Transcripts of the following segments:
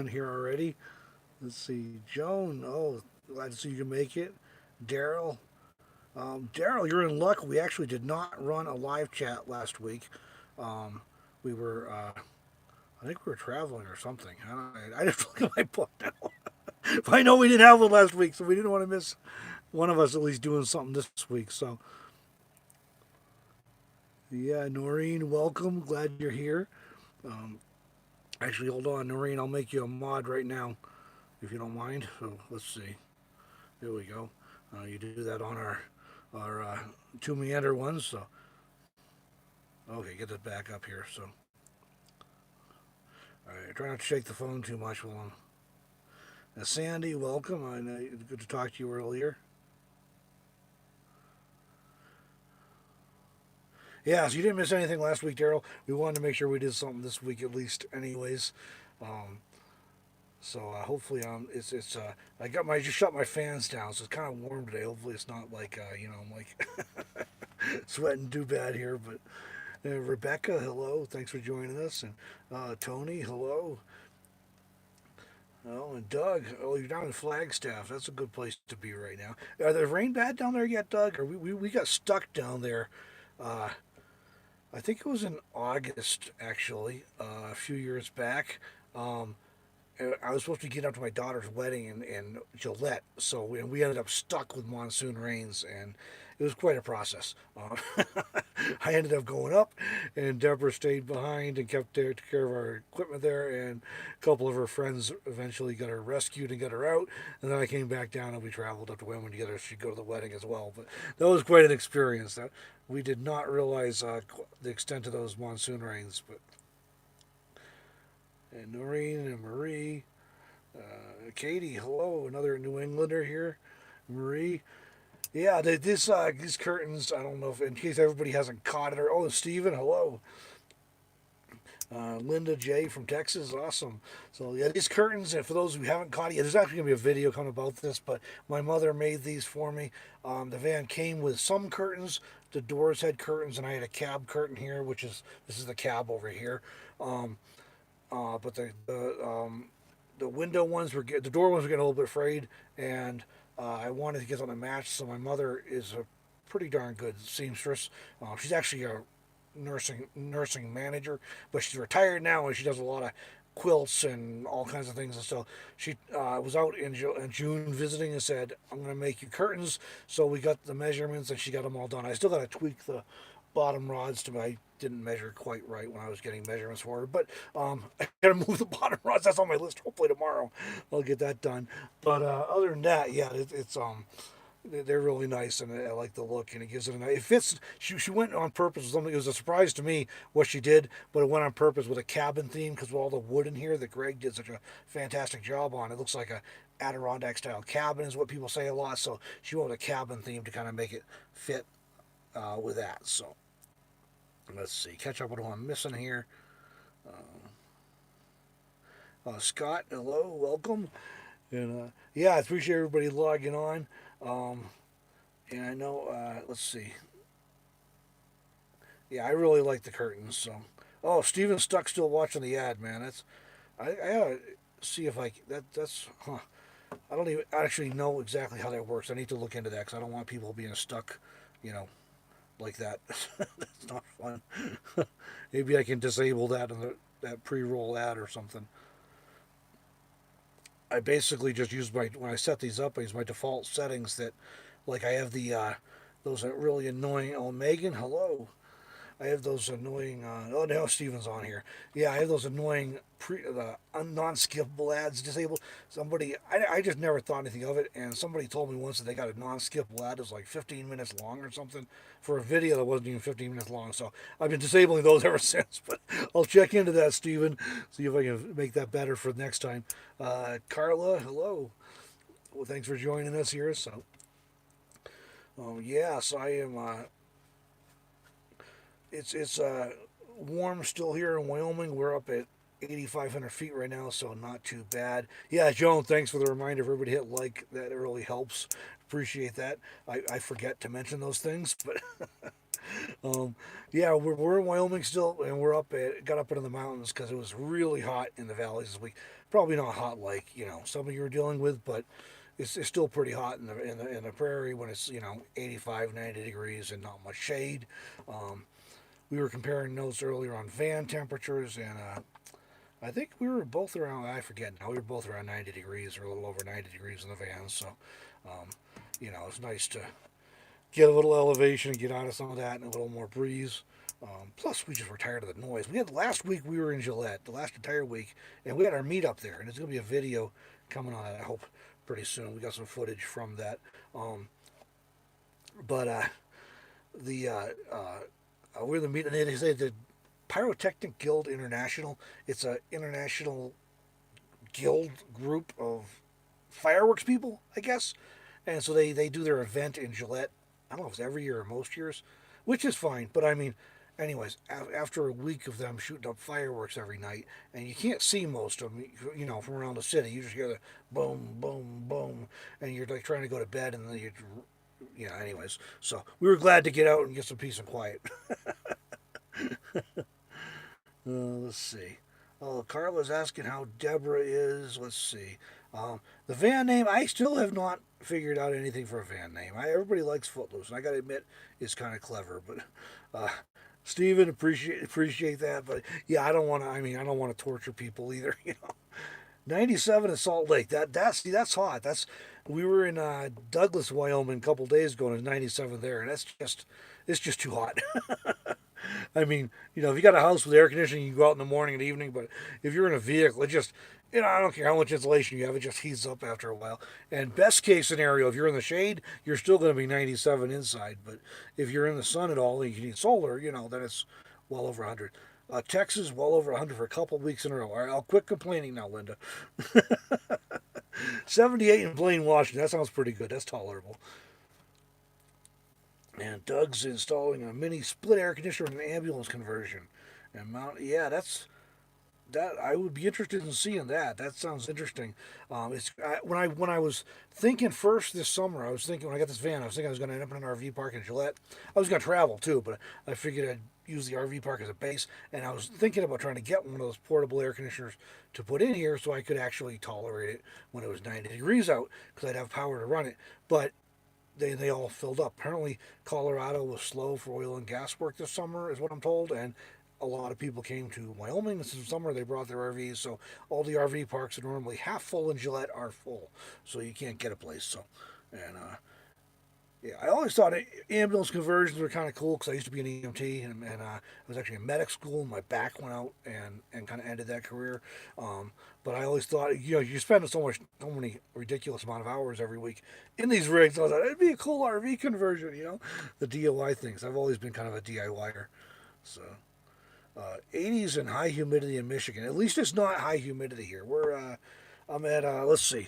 here already. Let's see. Joan, oh, glad to see you can make it. Daryl. Daryl, you're in luck. We actually did not run a live chat last week. Um, we were, I think we were traveling or something. I just look at my book now. I know we didn't have one last week, so we didn't want to miss one of us at least doing something this week. So, yeah, Noreen, welcome. Glad you're here. Um, Actually, hold on, Noreen. I'll make you a mod right now, if you don't mind. So let's see. There we go. You do that on our two Meander ones. So okay, get it back up here. So all right, try not to shake the phone too much while I'm. Sandy, welcome. I know good to talk to you earlier. Yeah, so you didn't miss anything last week, Daryl. We wanted to make sure we did something this week at least, anyways. Um, so hopefully, I just shut my fans down, so it's kind of warm today. Hopefully, it's not like I'm like sweating too bad here. But Rebecca, hello, thanks for joining us, and Tony, hello. Oh, and Doug, oh, you're down in Flagstaff. That's a good place to be right now. Are the rain bad down there yet, Doug? Or we got stuck down there. Uh, I think it was in August, actually, a few years back. Um, I was supposed to get up to my daughter's wedding in Gillette, so we ended up stuck with monsoon rains, and it was quite a process. I ended up going up, and Deborah stayed behind and kept there, took care of our equipment there, and a couple of her friends eventually got her rescued and got her out, and then I came back down and we traveled up to Witham together. She'd go to the wedding as well, but that was quite an experience. That we did not realize the extent of those monsoon rains, but and Noreen and Marie. Katie, hello, another New Englander here. Marie, yeah, these curtains. I don't know if in case everybody hasn't caught it. Or oh, Stephen, hello. Linda J from Texas, awesome. So yeah, these curtains. And for those who haven't caught it yet, there's actually gonna be a video coming about this. But my mother made these for me. The van came with some curtains. The doors had curtains, and I had a cab curtain here, which is this is the cab over here. Um, but the window ones were the door ones were getting a little bit frayed, and I wanted to get something to match. So my mother is a pretty darn good seamstress. She's actually a nursing manager, but she's retired now and she does a lot of quilts and all kinds of things. And so she was out in June visiting and said, "I'm going to make you curtains." So we got the measurements and she got them all done. I still got to tweak the bottom rods to I didn't measure quite right when I was getting measurements for it. But I gotta move the bottom rods. That's on my list. Hopefully tomorrow I'll get that done. But other than that, yeah, it's they're really nice and I like the look and it gives it a nice. It fits. She went on purpose with something. It was a surprise to me what she did, but it went on purpose with a cabin theme because with all the wood in here that Greg did such a fantastic job on. It looks like a Adirondack style cabin is what people say a lot. So she went with a cabin theme to kind of make it fit with that. So let's see, catch up with what I'm missing here. Scott, hello, welcome, and yeah, I appreciate everybody logging on. Um, and I know, let's see, yeah, I really like the curtains. So, oh, Steven's stuck still watching the ad, man. I gotta see if that's huh. I don't even actually know exactly how that works. I need to look into that because I don't want people being stuck, you know, like that. That's not fun. Maybe I can disable that in that pre-roll ad or something. I basically just use my when I set these up. I use my default settings that, like I have the those are really annoying. Oh, Megan, hello. I have those annoying. Oh, now Steven's on here. Yeah, I have those annoying non-skippable ads disabled. I just never thought anything of it, and somebody told me once that they got a non-skippable ad that was like 15 minutes long or something for a video that wasn't even 15 minutes long. So I've been disabling those ever since. But I'll check into that, Steven, see if I can make that better for next time. Carla, hello. Well, thanks for joining us here. So, yes, I am. It's warm still here in Wyoming. We're up at 8,500 feet right now, so not too bad. Yeah, Joan, thanks for the reminder. If everybody hit like, that really helps. Appreciate that. I forget to mention those things, but um, yeah, we're in Wyoming still, and we're got up into the mountains because it was really hot in the valleys this week. Probably not hot like some of you are dealing with, but it's still pretty hot in the prairie when it's 85, 90 degrees and not much shade. Um, we were comparing notes earlier on van temperatures, and I think we were both around. I forget now. We were both around 90 degrees or a little over 90 degrees in the van. So, um, it's nice to get a little elevation and get out of some of that and a little more breeze. Plus, we just were tired of the noise. We had last week we were in Gillette, the last entire week, and we had our meetup there, and there's going to be a video coming on it. I hope pretty soon. We got some footage from that. But the we're the meeting. They say the Pyrotechnic Guild International. It's a international guild group of fireworks people, I guess. And so they do their event in Gillette. I don't know if it's every year or most years, which is fine. But I mean, anyways, after a week of them shooting up fireworks every night, and you can't see most of them, from around the city. You just hear the boom, boom, boom, and you're like trying to go to bed, and then anyways. So we were glad to get out and get some peace and quiet. Let's see. Oh, Carla's asking how Deborah is. Let's see. The van name, I still have not figured out anything for a van name. Everybody likes Footloose, and I got to admit, it's kind of clever. But Steven, appreciate that. But yeah, I don't want to. I mean, I don't want to torture people either. 97 in Salt Lake. That's hot. We were in Douglas, Wyoming, a couple days ago, and it's 97 there, and it's just too hot. I mean, if you got a house with air conditioning, you can go out in the morning and evening. But if you're in a vehicle, it just, I don't care how much insulation you have, it just heats up after a while. And best case scenario, if you're in the shade, you're still going to be 97 inside. But if you're in the sun at all and you need solar, then it's well over 100. Texas, well over 100 for a couple of weeks in a row. All right, I'll quit complaining now, Linda. 78 in Blaine, Washington. That sounds pretty good. That's tolerable. And Doug's installing a mini split air conditioner and an ambulance conversion. And yeah, that I would be interested in seeing that. That sounds interesting. When I was thinking first this summer, I was thinking when I got this van, I was thinking I was going to end up in an RV park in Gillette. I was going to travel too, but I figured I'd use the RV park as a base, and I was thinking about trying to get one of those portable air conditioners to put in here so I could actually tolerate it when it was 90 degrees out because I'd have power to run it. But they all filled up. Apparently, Colorado was slow for oil and gas work this summer, is what I'm told, and a lot of people came to Wyoming this summer. They brought their RVs, so all the RV parks that are normally half full in Gillette are full, so you can't get a place. So, and yeah, I always thought ambulance conversions were kind of cool because I used to be an EMT and I was actually in medic school. And my back went out and kind of ended that career. But I always thought, you spend so many ridiculous amount of hours every week in these rigs. I thought it'd be a cool RV conversion, the DIY things. I've always been kind of a DIYer. So, 80s and high humidity in Michigan. At least it's not high humidity here. I'm at let's see,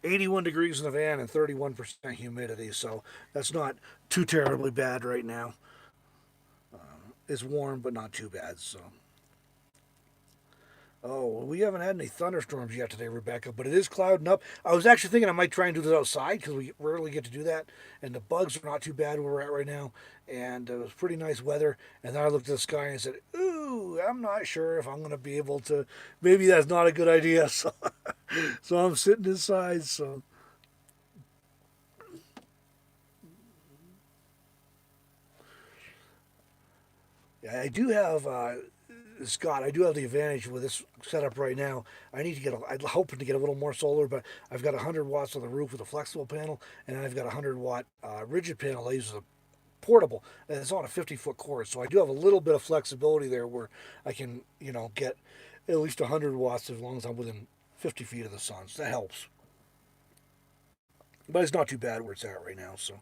81 degrees in the van and 31% humidity, so that's not too terribly bad right now. It's warm, but not too bad. So, oh, we haven't had any thunderstorms yet today, Rebecca, but it is clouding up. I was actually thinking I might try and do this outside because we rarely get to do that, and the bugs are not too bad where we're at right now, and it was pretty nice weather. And then I looked at the sky and said, "Ooh, I'm not sure if I'm going to be able to. Maybe that's not a good idea." So I'm sitting inside. So yeah, I do have Scott. I do have the advantage with this setup right now. I'm hoping to get a little more solar, but I've got 100 watts on the roof with a flexible panel, and I've got a 100-watt rigid panel that uses a portable, and it's on a 50-foot cord. So I do have a little bit of flexibility there where I can, get at least 100 watts as long as I'm within 50 feet of the sun. So that helps. But it's not too bad where it's at right now. So.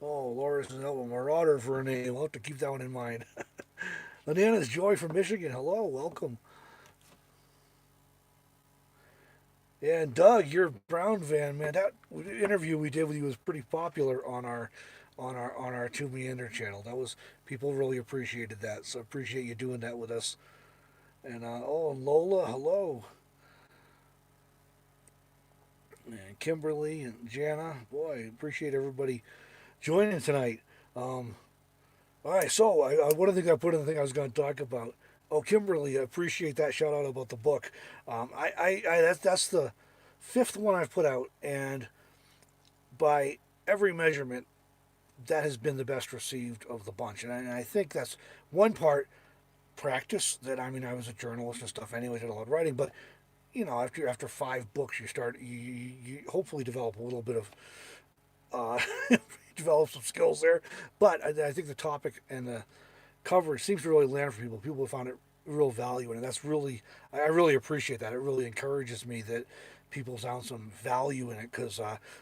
Oh, Laura's an album marauder for a name. We'll have to keep that one in mind. Banana's Joy from Michigan. Hello, welcome. Yeah, and Doug, your brown van, man. That interview we did with you was pretty popular on our Two Meander channel. That was people really appreciated that. So appreciate you doing that with us. And oh, Lola, hello. and Kimberly and Jana. Boy, appreciate everybody joining tonight. Um, all right, so one of the things I put in the thing I was going to talk about. Oh, Kimberly, I appreciate that shout out about the book. That's the fifth one I've put out, and by every measurement, that has been the best received of the bunch. And I think that's one part practice. That I mean, I was a journalist and stuff anyway, did a lot of writing, but you know, after five books, you hopefully develop a little bit of uh, develop some skills there. But I think the topic and the coverage seems to really land for people. People have found it real value in it. That's really I really appreciate that. It really encourages me that people found some value in it because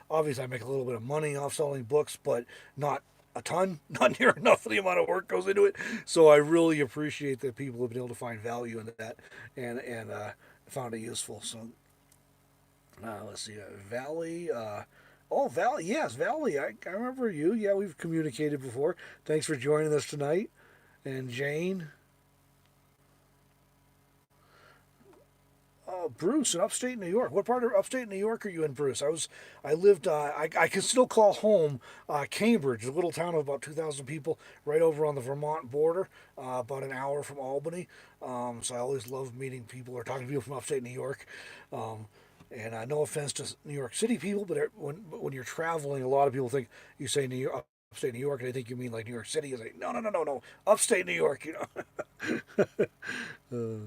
obviously I make a little bit of money off selling books, but not a ton, not near enough for the amount of work goes into it. So I really appreciate that people have been able to find value in that and found it useful. So let's see, Valley. Oh, Valley, yes, Valley. I remember you. Yeah, we've communicated before. Thanks for joining us tonight. And Jane, Bruce in upstate New York. What part of upstate New York are you in, Bruce? I lived. I can still call home Cambridge, a little town of about 2,000 people, right over on the Vermont border, about an hour from Albany. So I always love meeting people or talking to people from upstate New York. Um, and no offense to New York City people, but when you're traveling, a lot of people think you say New York, upstate New York, and they think you mean like New York City. It's like no, no, no, no, no, upstate New York. You know.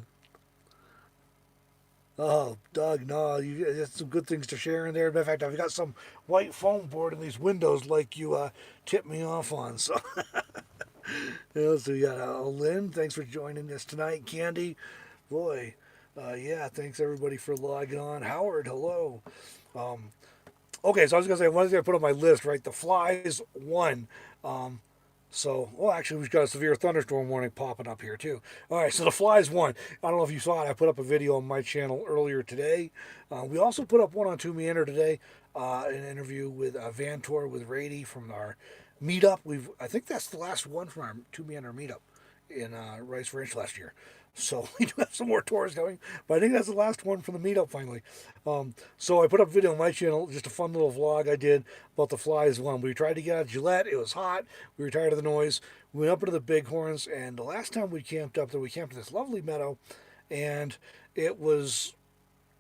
Oh, Doug, no, you got some good things to share in there. In fact, I've got some white foam board in these windows like you tipped me off on. So, yeah, so we got Lynn, thanks for joining us tonight. Candy, boy, yeah, thanks everybody for logging on. Howard, hello. Um, okay, so I was going to say, one thing I put on my list, right? The Flies won. Um, so, well, actually, we've got a severe thunderstorm warning popping up here, too. All right, so the Flies won. I don't know if you saw it. I put up a video on my channel earlier today. We also put up one on Meander today, an interview with Vantor with Rady from our meetup. I think that's the last one from our Meander meetup in Rice Ranch last year. So we do have some more tours going, but I think that's the last one from the meetup finally. So I put up a video on my channel, just a fun little vlog I did about the Flies one. We tried to get out of Gillette. It was hot. We were tired of the noise. We went up into the Bighorns, and the last time we camped up there, we camped in this lovely meadow, and it was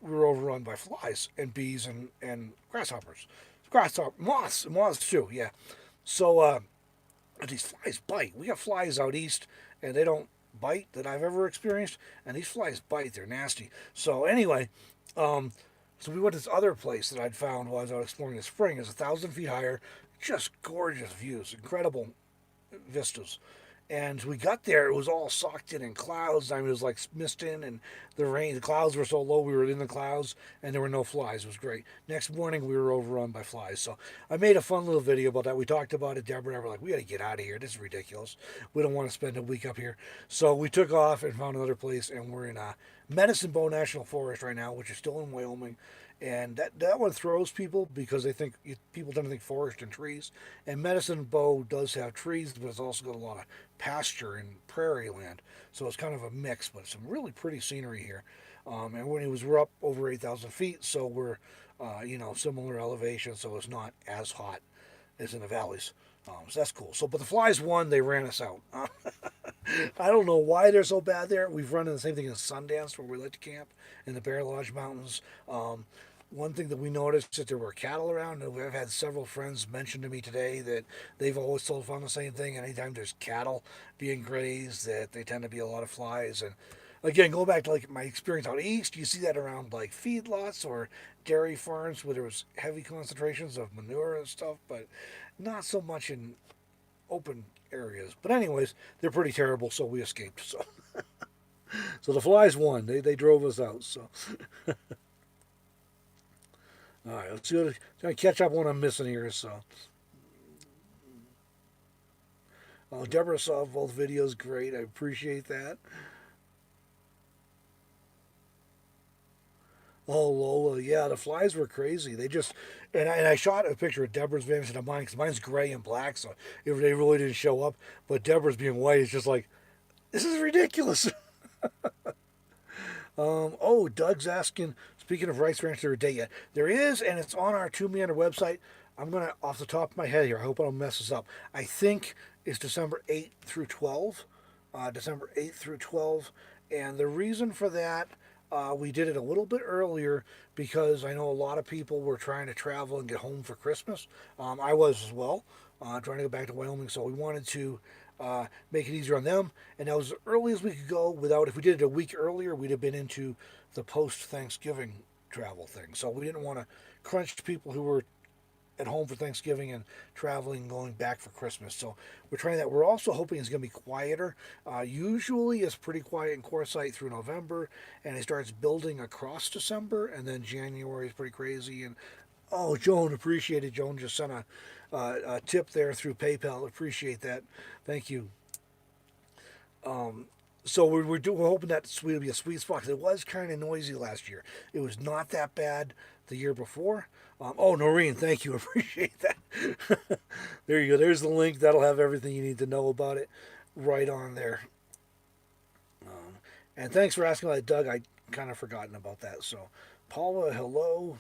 we were overrun by flies and bees and grasshoppers, moths too. Yeah. So these flies bite. We got flies out east, and they don't bite that I've ever experienced, and these flies bite. They're nasty. So anyway, um, so we went to this other place that I'd found while I was out exploring the spring. It's 1,000 feet higher, just gorgeous views, incredible vistas. And we got there, it was all socked in clouds. I mean, it was like misting and the rain. The clouds were so low, we were in the clouds, and there were no flies. It was great. Next morning, we were overrun by flies. So I made a fun little video about that. We talked about it. Deborah and I were like, we got to get out of here. This is ridiculous. We don't want to spend a week up here. So we took off and found another place, and we're in Medicine Bow National Forest right now, which is still in Wyoming. And that one throws people because they think people tend to think forest and trees. And Medicine Bow does have trees, but it's also got a lot of pasture and prairie land. So it's kind of a mix, but some really pretty scenery here. And when we're up over 8,000 feet, so we're similar elevation, so it's not as hot as in the valleys. So that's cool. So, but the flies won. They ran us out. I don't know why they're so bad there. We've run into the same thing in Sundance, where we like to camp in the Bear Lodge Mountains. One thing that we noticed is that there were cattle around. And I've had several friends mention to me today that they've always told found the same thing. Anytime there's cattle being grazed, that they tend to be a lot of flies. And again, go back to like my experience out east, you see that around like feedlots or dairy farms where there was heavy concentrations of manure and stuff, but not so much in open areas. But anyways, they're pretty terrible, so we escaped. So, so the flies won. They drove us out. So, all right, let's see what try to catch up on what I'm missing here. So, Deborah saw both videos. Great, I appreciate that. Oh, Lola, yeah, the flies were crazy. They just, and I shot a picture of Deborah's van instead of mine because mine's gray and black, so they really didn't show up. But Deborah's being white is just like, this is ridiculous. Oh, Doug's asking Speaking of Rice Ranch, there a date yet? There is, and it's on our Two Meander website. I'm gonna, off the top of my head here, I hope I don't mess this up. I think it's December 8th through 12. December 8th through 12. And the reason for that, we did it a little bit earlier because I know a lot of people were trying to travel and get home for Christmas. I was as well, trying to go back to Wyoming. So we wanted to make it easier on them. And that was as early as we could go without, if we did it a week earlier, we'd have been into the post-Thanksgiving travel thing. So we didn't want to crunch people who were at home for Thanksgiving and traveling and going back for Christmas. So we're trying that. We're also hoping it's going to be quieter. Usually it's pretty quiet in Corsight through November, and it starts building across December, and then January is pretty crazy. And oh, Joan, appreciate it. Joan just sent a tip there through PayPal. Appreciate that. Thank you. So we're hoping that will be a sweet spot because it was kind of noisy last year. It was not that bad the year before. Oh, Noreen, thank you. Appreciate that. There you go. There's the link. That'll have everything you need to know about it right on there. And thanks for asking about it, Doug. I kind of forgotten about that. So, Paula, hello.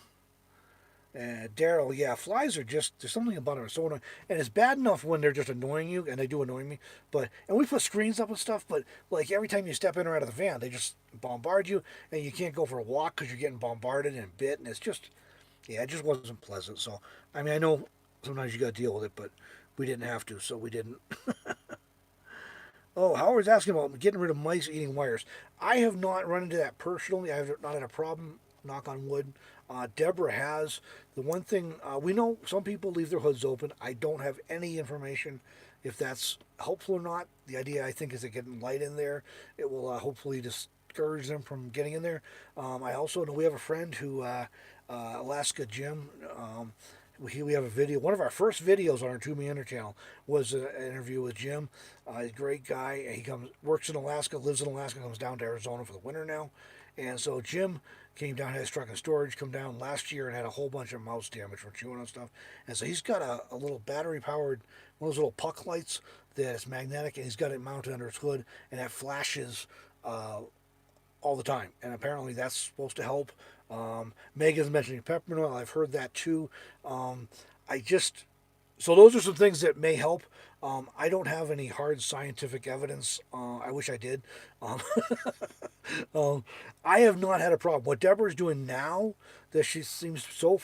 Daryl, yeah, flies are just, there's something about them so annoying. And it's bad enough when they're just annoying you, and they do annoy me. And we put screens up and stuff, but like every time you step in or out of the van, they just bombard you, and you can't go for a walk because you're getting bombarded and bit, and it's just, yeah, it just wasn't pleasant. So, I mean, I know sometimes you got to deal with it, but we didn't have to, so we didn't. Oh, Howard's asking about getting rid of mice eating wires. I have not run into that personally. I have not had a problem, knock on wood. Deborah has. The one thing, we know some people leave their hoods open. I don't have any information if that's helpful or not. The idea, I think, is that getting light in there, it will hopefully discourage them from getting in there. I also know we have a friend who, Alaska Jim, we have a video. One of our first videos on our Two Meander channel was an interview with Jim. He's a great guy. He works in Alaska, lives in Alaska, comes down to Arizona for the winter now. And so Jim came down, had his truck and storage, come down last year and had a whole bunch of mouse damage from chewing on stuff. And so he's got a little battery-powered, one of those little puck lights that is magnetic, and he's got it mounted under his hood, and that flashes all the time. And apparently that's supposed to help. Megan's mentioning peppermint oil. I've heard that too. So those are some things that may help. I don't have any hard scientific evidence. I wish I did. I have not had a problem. What Deborah's doing now, that she seems to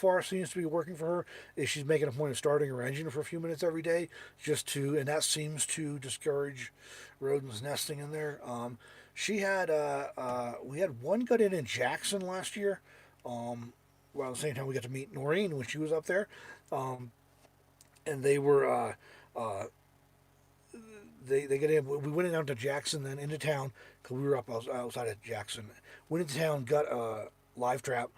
be working for her, is she's making a point of starting her engine for a few minutes every day, and that seems to discourage rodents nesting in there. We had one got in Jackson last year. Well, at the same time we got to meet Noreen when she was up there, and they were they get in. We went down to Jackson, then into town because we were up outside of Jackson. Went into town, got a live trap,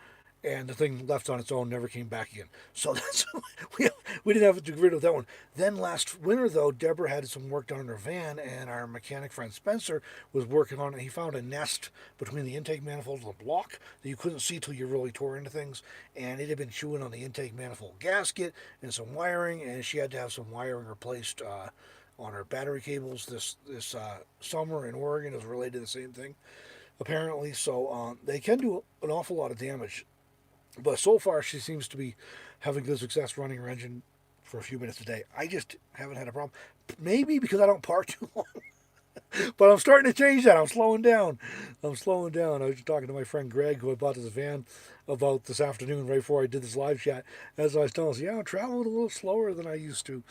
and the thing left on its own, never came back again. So that's we didn't have to get rid of that one. Then last winter though, Deborah had some work done on her van, and our mechanic friend Spencer was working on it. He found a nest between the intake manifold and the block that you couldn't see till you really tore into things, and it had been chewing on the intake manifold gasket and some wiring, and she had to have some wiring replaced on her battery cables this summer in Oregon. Is related to the same thing apparently. So they can do an awful lot of damage. But so far, she seems to be having good success running her engine for a few minutes a day. I just haven't had a problem. Maybe because I don't park too long. But I'm starting to change that. I'm slowing down. I was talking to my friend Greg, who I bought this van about this afternoon, right before I did this live chat. As I was telling him, I'm traveling a little slower than I used to.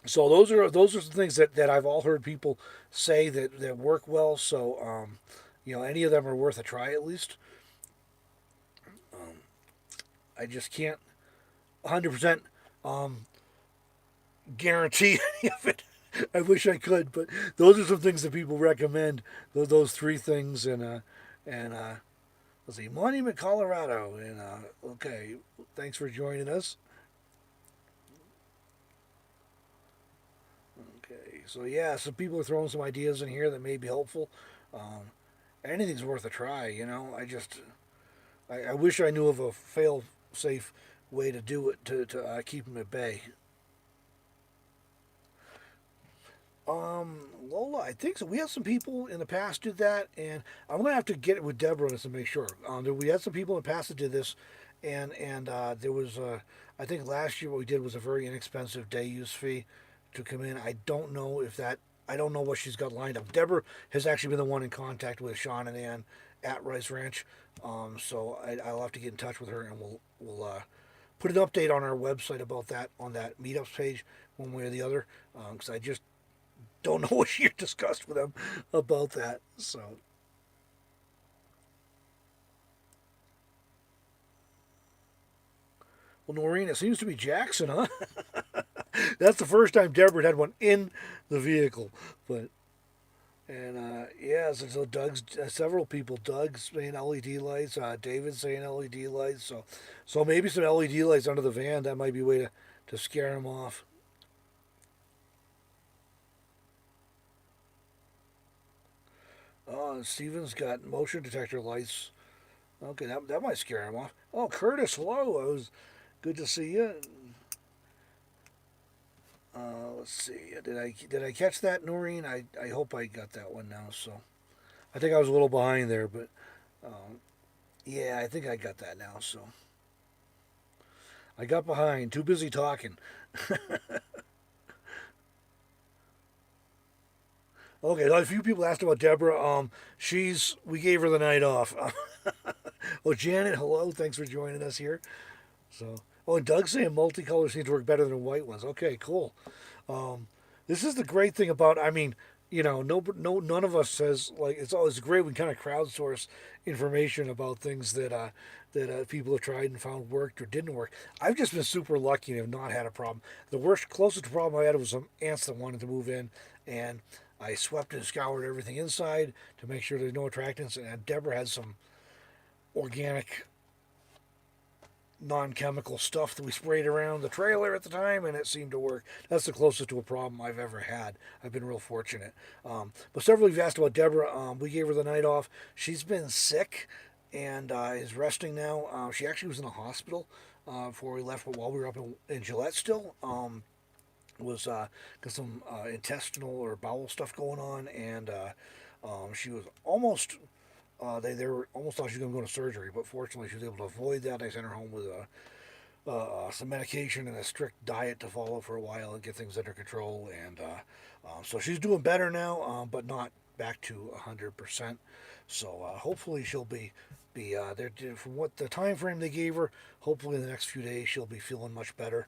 So those are some things that I've all heard people say that work well. So, any of them are worth a try at least. I just can't 100% guarantee any of it. I wish I could, but those are some things that people recommend. Those three things, and let's see, Monument, Colorado, and okay, thanks for joining us. Okay, so yeah, some people are throwing some ideas in here that may be helpful. Anything's worth a try, I wish I knew of a fail-safe way to do it to keep them at bay. Lola, I think so. We had some people in the past did that, and I'm gonna have to get it with Deborah on this to make sure. We had some people in the past that did this, and there was I think last year what we did was a very inexpensive day use fee to come in. I don't know if that. I don't know what she's got lined up. Deborah has actually been the one in contact with Sean and Ann at Rice Ranch, so I'll have to get in touch with her, and we'll put an update on our website about that on that meetups page one way or the other, because I just don't know what you discussed with them about that. So, well, Noreen, it seems to be Jackson, huh? That's the first time Deborah had one in the vehicle, but yeah, so Doug's several people. Doug's saying LED lights. David's saying LED lights. So maybe some LED lights under the van. That might be a way to scare him off. Oh, Steven's got motion detector lights. Okay, that might scare him off. Oh, Curtis, hello. It was good to see you. Let's see. Did I catch that, Noreen? I hope I got that one now. So I think I was a little behind there, but yeah, I think I got that now. So I got behind. Too busy talking. Okay, a few people asked about Deborah. We gave her the night off. Well, Janet, hello. Thanks for joining us here. So, oh, and Doug's saying multicolor seems to work better than white ones. Okay, cool. Um, this is the great thing about. I mean, none of us says like it's always great. We kind of crowdsource information about things that people have tried and found worked or didn't work. I've just been super lucky and have not had a problem. The closest problem I had was some ants that wanted to move in, and I swept and scoured everything inside to make sure there's no attractants. And Deborah had some organic non-chemical stuff that we sprayed around the trailer at the time, and it seemed to work. That's the closest to a problem I've ever had. I've been real fortunate. But several of you asked about Deborah. We gave her the night off. She's been sick and is resting now. She actually was in the hospital before we left, but while we were up in Gillette still. Was got some intestinal or bowel stuff going on, and she was almost they were almost thought she was going to go to surgery, but fortunately she was able to avoid that. They sent her home with some medication and a strict diet to follow for a while and get things under control. And so she's doing better now, but not back to 100%. So hopefully she'll be there from what the time frame they gave her. Hopefully in the next few days she'll be feeling much better.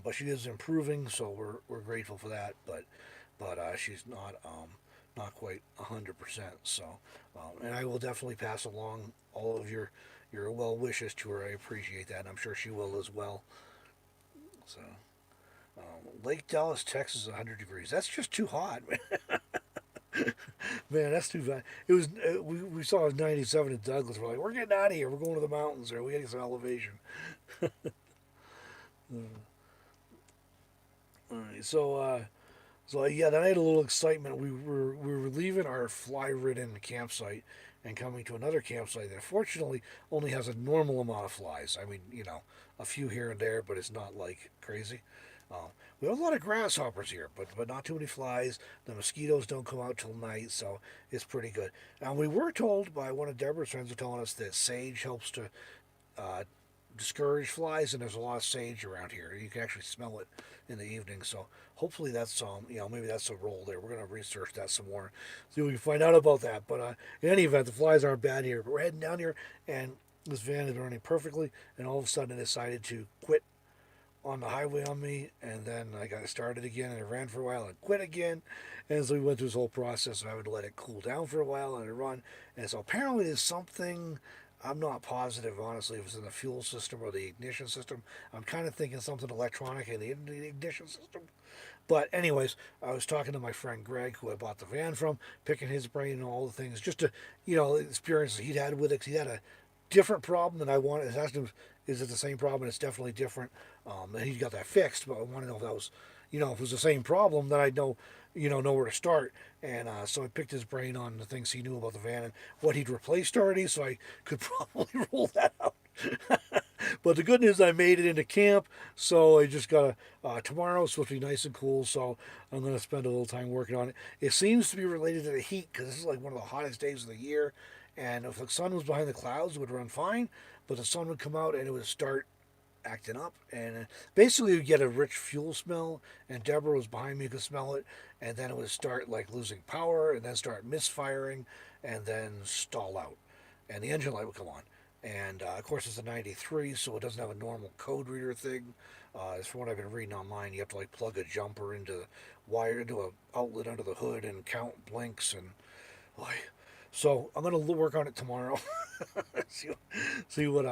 But she is improving, so we're grateful for that. But she's not quite 100%. So, and I will definitely pass along all of your well wishes to her. I appreciate that, and I'm sure she will as well. So, Lake Dallas, Texas, 100 degrees. That's just too hot, man. Man, that's too bad. It was we saw it was 97 in Douglas. We're like, we're getting out of here. We're going to the mountains, or we getting some elevation. All right, so yeah, that had a little excitement. We were leaving our fly-ridden campsite and coming to another campsite that fortunately only has a normal amount of flies. I mean, a few here and there, but it's not like crazy. We have a lot of grasshoppers here, but not too many flies. The mosquitoes don't come out till night, so it's pretty good. And we were told by one of Deborah's friends who telling us that sage helps to uh, discourage flies, and there's a lot of sage around here. You can actually smell it in the evening. So hopefully that's maybe that's a role there. We're gonna research that some more, see if we can find out about that. But in any event, the flies aren't bad here. But we're heading down here, and this van is running perfectly, and all of a sudden it decided to quit on the highway on me, and then I got started again, and it ran for a while and quit again, and so we went through this whole process. And I would let it cool down for a while and it run, and so apparently there's something. I'm not positive, honestly, if it's in the fuel system or the ignition system. I'm kind of thinking something electronic in the ignition system. But anyways, I was talking to my friend Greg, who I bought the van from, picking his brain and all the things, just to, experiences he'd had with it. 'Cause he had a different problem than I wanted. I asked him, is it the same problem? It's definitely different. And he got that fixed, but I want to know if that was, if it was the same problem, then I'd know where to start. And so I picked his brain on the things he knew about the van and what he'd replaced already, so I could probably roll that out. But the good news, I made it into camp, so I just got tomorrow it's supposed to be nice and cool, so I'm going to spend a little time working on it. It seems to be related to the heat because this is like one of the hottest days of the year, and if the sun was behind the clouds, it would run fine, but the sun would come out and it would start acting up, and basically you get a rich fuel smell, and Deborah was behind me, could smell it, and then it would start like losing power and then start misfiring and then stall out, and the engine light would come on. And of course it's a 93, so it doesn't have a normal code reader thing. As from what I've been reading online, you have to like plug a jumper into wire into a outlet under the hood and count blinks, and boy. So I'm gonna work on it tomorrow. see, see what.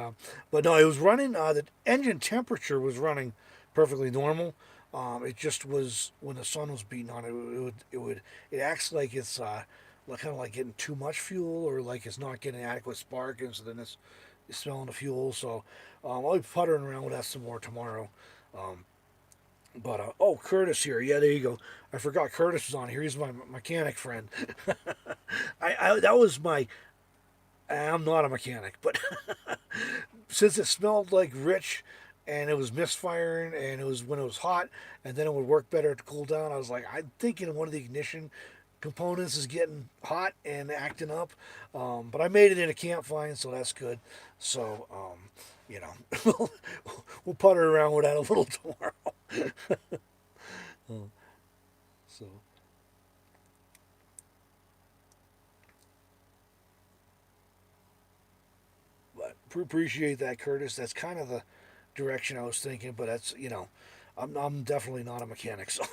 But no, it was running. The engine temperature was running perfectly normal. It just was when the sun was beating on it. It acts like it's like kind of like getting too much fuel, or like it's not getting adequate spark, and so then it's smelling the fuel. So I'll be puttering around with that some more tomorrow. Um, but oh, Curtis here. Yeah, there you go. I forgot Curtis was on here. He's my mechanic friend. I that was my. I'm not a mechanic, but since it smelled like rich, and it was misfiring, and it was when it was hot, and then it would work better to cool down. I was like, I'm thinking one of the ignition components is getting hot and acting up. But I made it in a camp fine, so that's good. So you know, we'll putter around with that a little tomorrow. So. But appreciate that, Curtis. That's kind of the direction I was thinking, but that's I'm definitely not a mechanic, so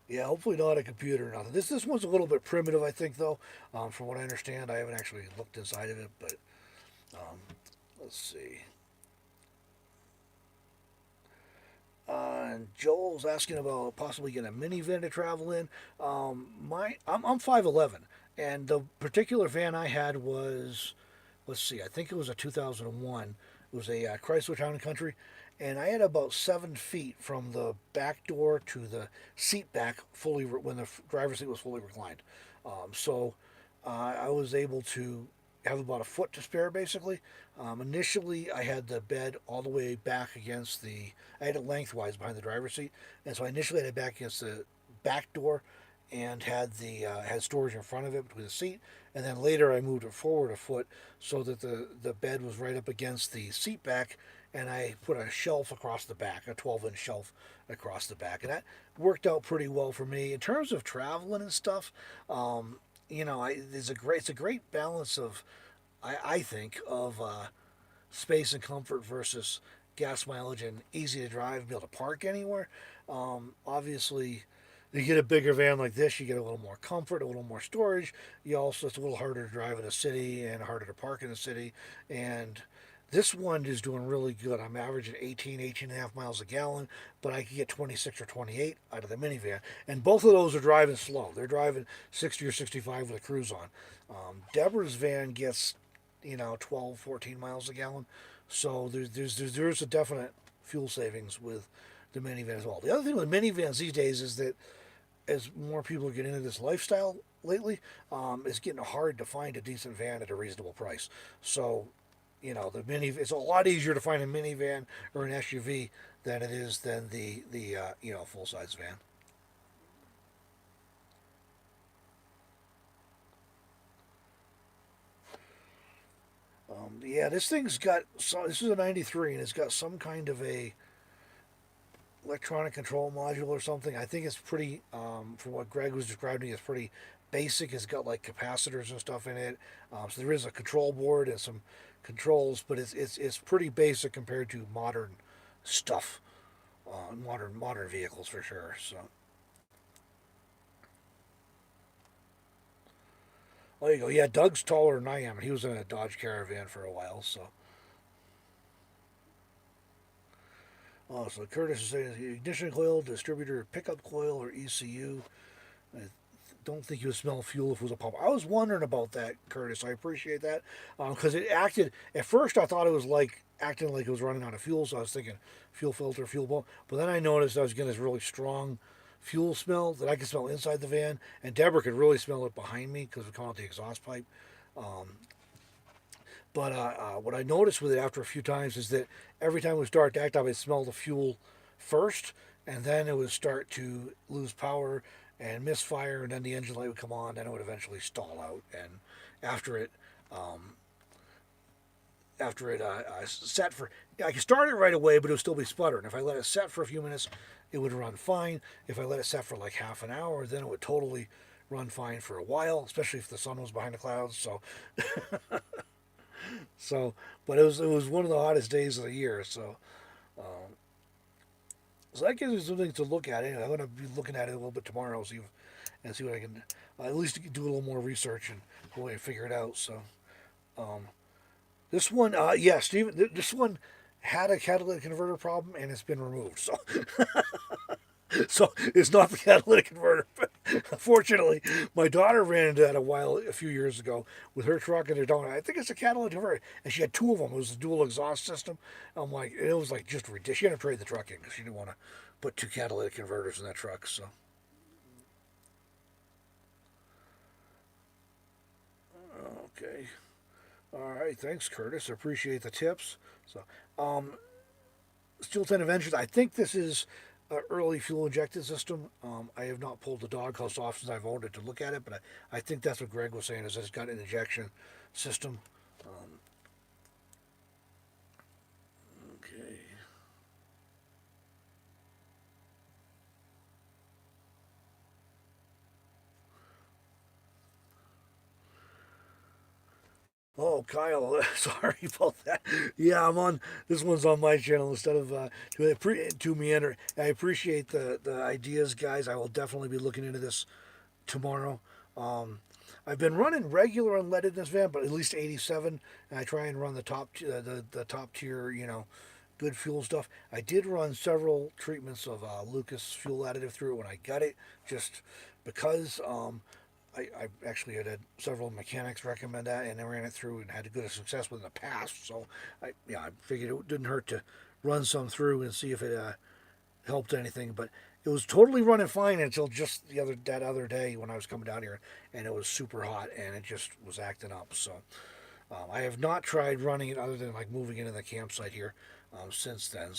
yeah, hopefully not a computer or nothing. This one's a little bit primitive, I think, though. From what I understand, I haven't actually looked inside of it, but um, let's see. And Joel's asking about possibly getting a minivan to travel in. I'm 5'11", and the particular van I had was, let's see, I think it was a 2001. It was a Chrysler Town and Country, and I had about 7 feet from the back door to the seat back fully when the driver's seat was fully reclined. So I was able to have about a foot to spare, basically. Initially, I had the bed all the way back against the. I had it lengthwise behind the driver's seat, and so I initially had it back against the back door, and had storage in front of it between the seat, and then later I moved it forward a foot so that the bed was right up against the seat back, and I put a shelf across the back, a 12-inch shelf across the back, and that worked out pretty well for me in terms of traveling and stuff. It's a great balance of, I think, of space and comfort versus gas mileage and easy to drive, be able to park anywhere. Obviously, you get a bigger van like this, you get a little more comfort, a little more storage. You also, it's a little harder to drive in a city and harder to park in a city. And this one is doing really good. I'm averaging 18 and a half miles a gallon, but I can get 26 or 28 out of the minivan. And both of those are driving slow. They're driving 60 or 65 with a cruise on. Deborah's van gets, 12, 14 miles a gallon. So there's a definite fuel savings with the minivan as well. The other thing with minivans these days is that as more people are getting into this lifestyle lately, it's getting hard to find a decent van at a reasonable price. So, it's a lot easier to find a minivan or an SUV than it is than the full size van. Yeah, this thing's got this is a 93, and it's got some kind of a electronic control module or something. I think it's pretty, from what Greg was describing, it's pretty basic. It's got like capacitors and stuff in it. So there is a control board and some controls, but it's pretty basic compared to modern stuff, modern vehicles for sure. So there you go. Yeah, Doug's taller than I am. He was in a Dodge Caravan for a while, so. Oh, so Curtis is saying ignition coil, distributor, pickup coil, or ECU. I don't think you would smell fuel if it was a pump. I was wondering about that, Curtis. I appreciate that because it acted. At first, I thought it was like acting like it was running out of fuel, so I was thinking fuel filter, fuel pump. But then I noticed I was getting this really strong fuel smell that I could smell inside the van, and Deborah could really smell it behind me because we come out the exhaust pipe. Um, But what I noticed with it after a few times is that every time it would start to act up, I'd smell the fuel first, and then it would start to lose power and misfire, and then the engine light would come on, then it would eventually stall out. And after it, um, set for, I could start it right away, but it would still be sputtering. If I let it set for a few minutes, it would run fine. If I let it set for like half an hour, then it would totally run fine for a while, especially if the sun was behind the clouds. So, but it was one of the hottest days of the year. Um, so that gives me something to look at. I'm going to be looking at it a little bit tomorrow, see what I can at least do a little more research and hopefully figure it out. So, um, this one, yeah, Steven, this one had a catalytic converter problem and it's been removed. So, so it's not the catalytic converter. But unfortunately, my daughter ran into that a few years ago with her truck and her donut. I think it's a catalytic converter, and she had two of them. It was a dual exhaust system. I'm like, it was like just ridiculous. She had to trade the truck in because she didn't want to put two catalytic converters in that truck. So, okay, all right, thanks, Curtis. I appreciate the tips. So, um, Steel 10 Adventures. I think this is an early fuel injected system. I have not pulled the doghouse off since I've owned it to look at it, but I think that's what Greg was saying is it's got an injection system. Um, okay. Oh, Kyle, sorry about that. Yeah, I'm on. This one's on my channel instead of to Meander. I appreciate the ideas, guys. I will definitely be looking into this tomorrow. Um, I've been running regular unleaded in this van, but at least 87, and I try and run the top tier, good fuel stuff. I did run several treatments of Lucas fuel additive through it when I got it, just because I actually had several mechanics recommend that, and I ran it through and had a good success with it in the past. So I figured it didn't hurt to run some through and see if it helped anything. But it was totally running fine until just that other day when I was coming down here, and it was super hot and it just was acting up. So I have not tried running it other than like moving into the campsite here since then.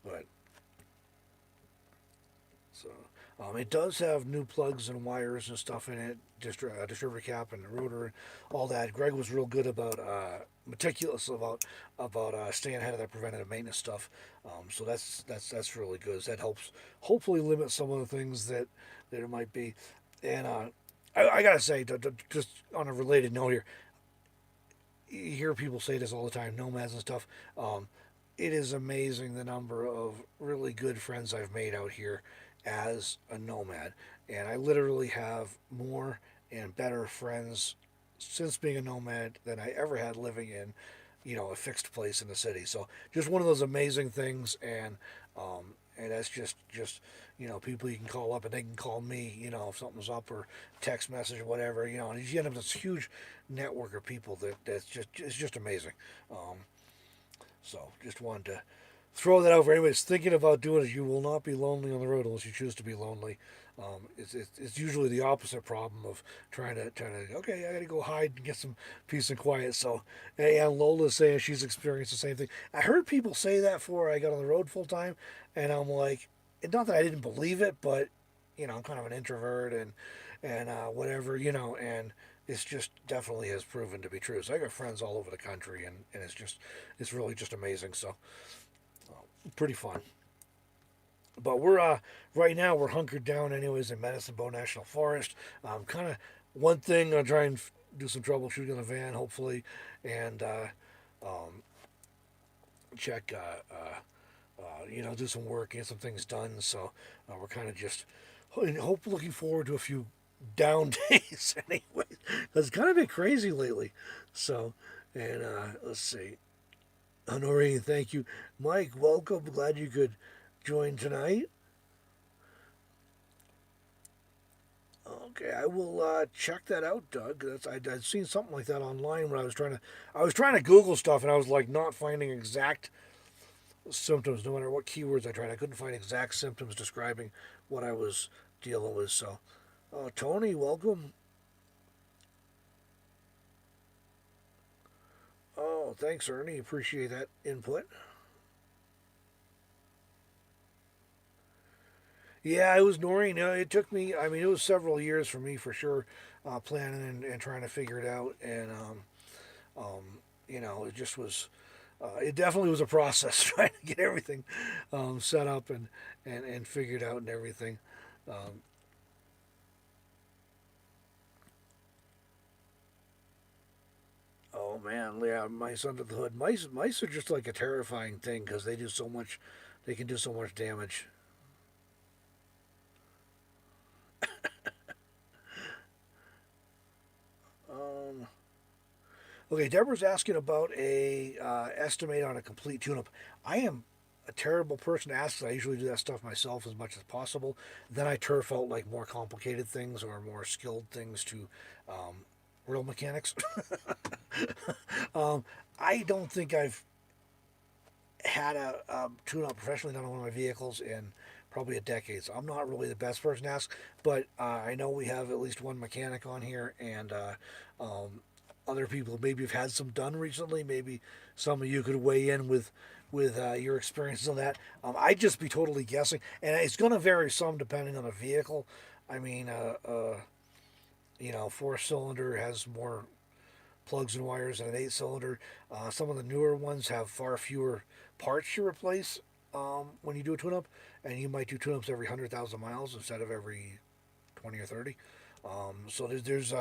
But so it does have new plugs and wires and stuff in it, distributor cap and the rotor, all that. Greg was real good about meticulous about staying ahead of that preventative maintenance stuff. So that's really good. That helps hopefully limit some of the things that it might be. And I gotta say, just on a related note here, you hear people say this all the time, nomads and stuff. It is amazing the number of really good friends I've made out here as a nomad. And I literally have more and better friends since being a nomad than I ever had living in, a fixed place in the city. So just one of those amazing things. And that's just people you can call up and they can call me, if something's up or text message or whatever, and you end up with this huge network of people that's just it's just amazing. Um, so just wanted to throw that out for anybody's thinking about doing it. You will not be lonely on the road unless you choose to be lonely. It's usually the opposite problem of trying to okay, I got to go hide and get some peace and quiet. So, and Lola's saying she's experienced the same thing. I heard people say that before I got on the road full time, and I'm like, not that I didn't believe it, but I'm kind of an introvert and whatever, and it's just definitely has proven to be true. So I got friends all over the country, and it's really just amazing. So pretty fun. But we're right now we're hunkered down anyways in Medicine Bow National Forest. Kind of one thing I'll try and do some troubleshooting on the van hopefully, and um, check do some work, get some things done. So we're kind of just looking forward to a few down days anyway. It's kind of been crazy lately. So and let's see. Honorine, thank you. Mike, welcome. Glad you could join tonight. Okay, I will check that out, Doug. I'd seen something like that online when I was trying to Google stuff and I was like not finding exact symptoms. No matter what keywords I tried, I couldn't find exact symptoms describing what I was dealing with. So, Tony, welcome. Oh, thanks, Ernie. Appreciate that input. Yeah, it was Noreen. It took me. I mean, it was several years for me for sure, planning and trying to figure it out. And um, it just was. It definitely was a process trying to get everything set up and figured out and everything. Um, oh man, yeah, mice under the hood. Mice are just like a terrifying thing because they do so much. They can do so much damage. Um, Okay, Deborah's asking about a estimate on a complete tune-up. I am a terrible person to ask. 'Cause I usually do that stuff myself as much as possible. Then I turf out like more complicated things or more skilled things to um, real mechanics. um, I don't think I've had a tune-up professionally done on one of my vehicles in probably a decade. So I'm not really the best person to ask, but I know we have at least one mechanic on here, and other people maybe have had some done recently. Maybe some of you could weigh in with your experiences on that. I'd just be totally guessing, and it's going to vary some depending on the vehicle. I mean, four cylinder has more plugs and wires than an eight cylinder. Some of the newer ones have far fewer parts to replace when you do a tune up, and you might do tune ups every 100,000 miles instead of every 20 or 30. So there's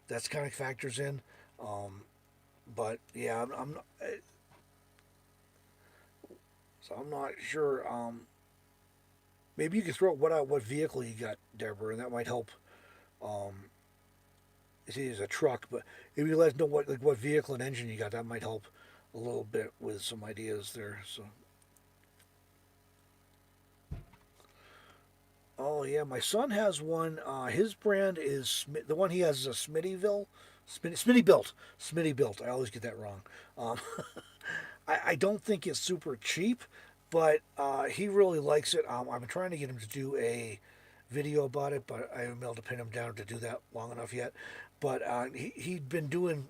that's kind of factors in. Um, but yeah, so I'm not sure. Maybe you could throw what out what vehicle you got, Deborah, and that might help. Um, see, it's a truck, but if you let us know what vehicle and engine you got, that might help a little bit with some ideas there. So, oh yeah, my son has one. His brand is the one he has is a Smittyville, Smitty built, Smitty built. I always get that wrong. Um, I don't think it's super cheap, but he really likes it. I've been trying to get him to do a video about it, but I haven't been able to pin him down to do that long enough yet. But he'd been doing.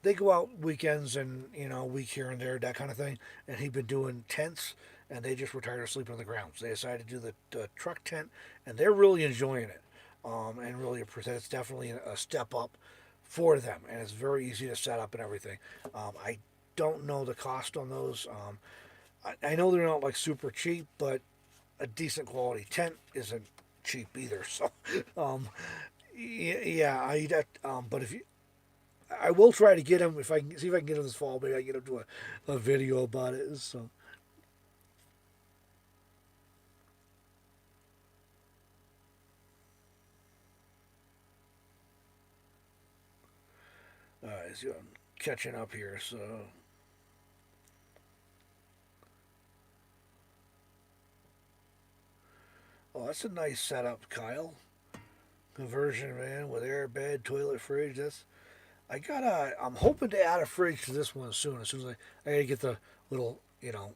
They go out weekends and a week here and there, that kind of thing. And he'd been doing tents, and they just were tired of sleeping on the ground. So they decided to do the truck tent, and they're really enjoying it. And really appreciate it. It's definitely a step up for them, and it's very easy to set up and everything. I don't know the cost on those. I know they're not like super cheap, but a decent quality tent isn't cheap either. So, um, yeah, but if you, I will try to get him if I can see if I can get him this fall. Maybe I can get him to a video about it. So, so I'm catching up here. So, oh, that's a nice setup, Kyle. Conversion van with air bed, toilet, fridge. I'm hoping to add a fridge to this one soon. As soon as I gotta get the little